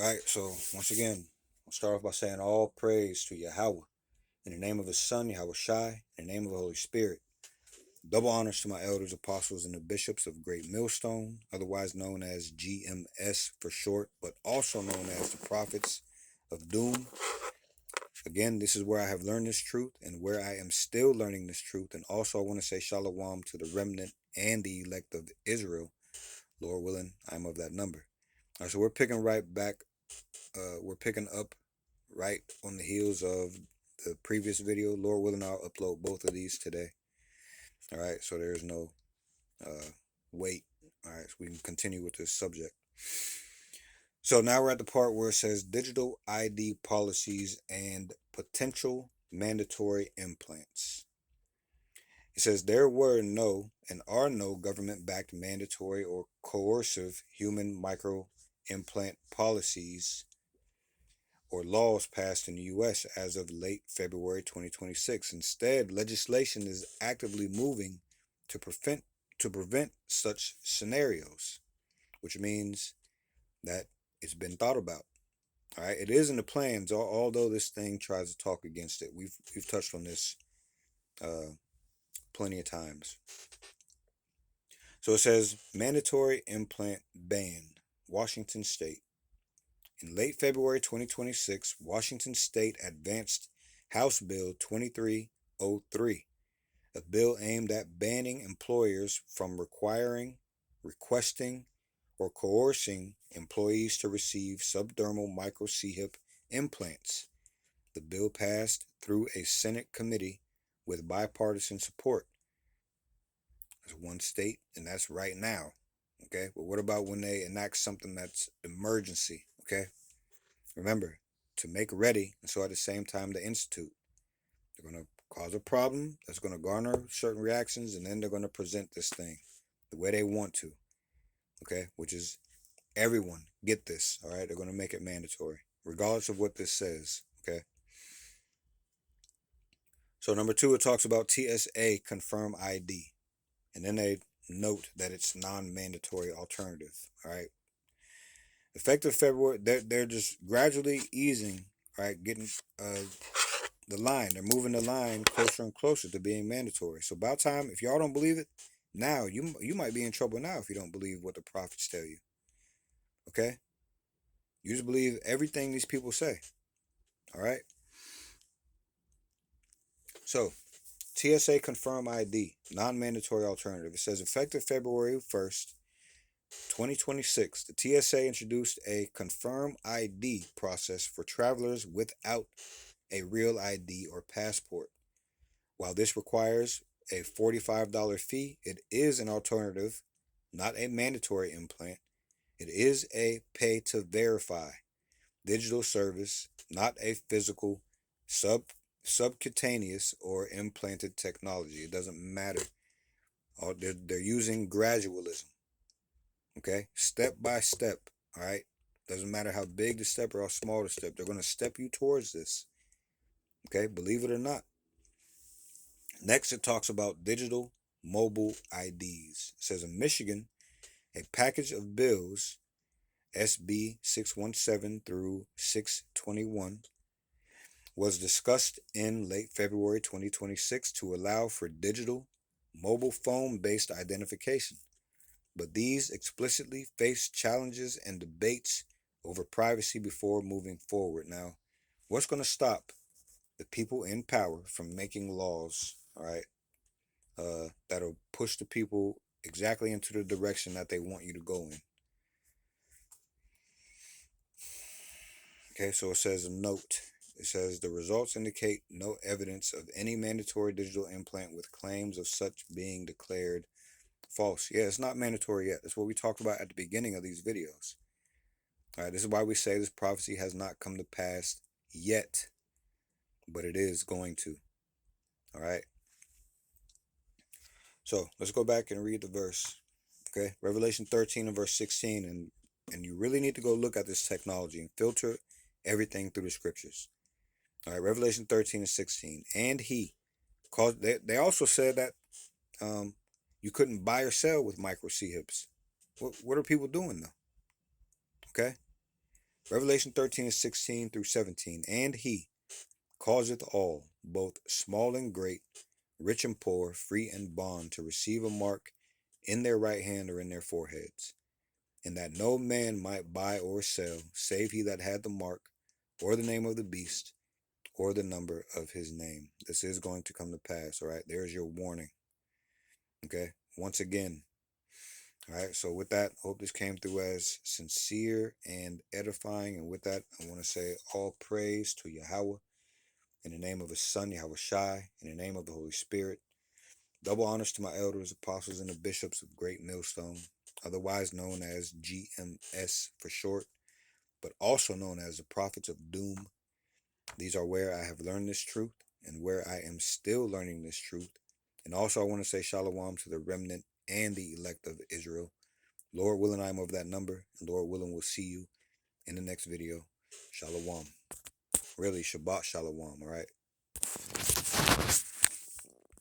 All right, so once again, I'll start off by saying all praise to Yahweh. In the name of his son, Yahweh Shai, in the name of the Holy Spirit. Double honors to my elders, apostles, and the bishops of Great Millstone, otherwise known as GMS for short, but also known as the prophets of doom. Again, this is where I have learned this truth and where I am still learning this truth. And also, I want to say shalom to the remnant and the elect of Israel. Lord willing, I'm of that number. All right, so we're picking right back. We're picking up right on the heels of the previous video. Lord willing, I'll upload both of these today. All right, so there's no wait. All right, so we can continue with this subject. So now we're at the part where it says digital ID policies and potential mandatory implants. It says there were no and are no government-backed mandatory or coercive human micro implant policies or laws passed in the U.S. as of late February 2026. Instead, legislation is actively moving to prevent such scenarios, which means that it's been thought about. All right, it is in the plans, although this thing tries to talk against it. We've touched on this plenty of times. So it says mandatory implant ban, Washington State. In late February 2026, Washington State advanced House Bill 2303, a bill aimed at banning employers from requiring, requesting, or coercing employees to receive subdermal micro C-hip implants. The bill passed through a Senate committee with bipartisan support. That's one state, and that's right now. Okay, but what about when they enact something that's emergency? Okay, remember to make ready, and so at the same time to institute. They're going to cause a problem that's going to garner certain reactions, and then they're going to present this thing the way they want to. Okay, which is everyone get this. All right, they're going to make it mandatory, regardless of what this says. Okay. So number 2, it talks about TSA confirm ID, and then they note that it's non-mandatory alternative. All right. Effective February, they're just gradually easing, right, getting the line. They're moving the line closer and closer to being mandatory. So about time, if y'all don't believe it, now you might be in trouble now if you don't believe what the prophets tell you. Okay? You just believe everything these people say. All right? So, TSA confirm ID, non-mandatory alternative. It says effective February 1st, 2026, the TSA introduced a confirm ID process for travelers without a real ID or passport. While this requires a $45 fee, it is an alternative, not a mandatory implant. It is a pay to verify digital service, not a physical subcutaneous or implanted technology. It doesn't matter. They're using gradualism. Okay? Step by step. All right? Doesn't matter how big the step or how small the step. They're going to step you towards this. Okay? Believe it or not. Next, it talks about digital mobile IDs. It says in Michigan, a package of bills, SB 617 through 621, was discussed in late February 2026 to allow for digital mobile phone-based identification. But these explicitly face challenges and debates over privacy before moving forward. Now, what's going to stop the people in power from making laws, all right, that'll push the people exactly into the direction that they want you to go in? Okay, so it says a note. It says the results indicate no evidence of any mandatory digital implant with claims of such being declared false. Yeah, it's not mandatory yet. That's what we talked about at the beginning of these videos. All right, this is why we say this prophecy has not come to pass yet, but it is going to. All right. So let's go back and read the verse. Okay, Revelation 13 and verse 16, and you really need to go look at this technology and filter everything through the scriptures. All right, Revelation 13 and 16. And he caused, they also said that you couldn't buy or sell with micro C hips. What are people doing though? Okay. Revelation 13:16 through 17. And he causeth all, both small and great, rich and poor, free and bond, to receive a mark in their right hand or in their foreheads, and that no man might buy or sell, save he that had the mark, or the name of the beast, or the number of his name. This is going to come to pass, all right? There's your warning, okay? Once again, all right? So with that, I hope this came through as sincere and edifying. And with that, I want to say all praise to Yahweh, in the name of his son, Yahweh Shai, in the name of the Holy Spirit. Double honors to my elders, apostles, and the bishops of Great Millstone, otherwise known as GMS for short, but also known as the prophets of doom. These are where I have learned this truth and where I am still learning this truth. And also I want to say shalom to the remnant and the elect of Israel. Lord willing, I am of that number, and Lord willing, we'll see you in the next video. Shalom. Really, Shabbat Shalom, all right?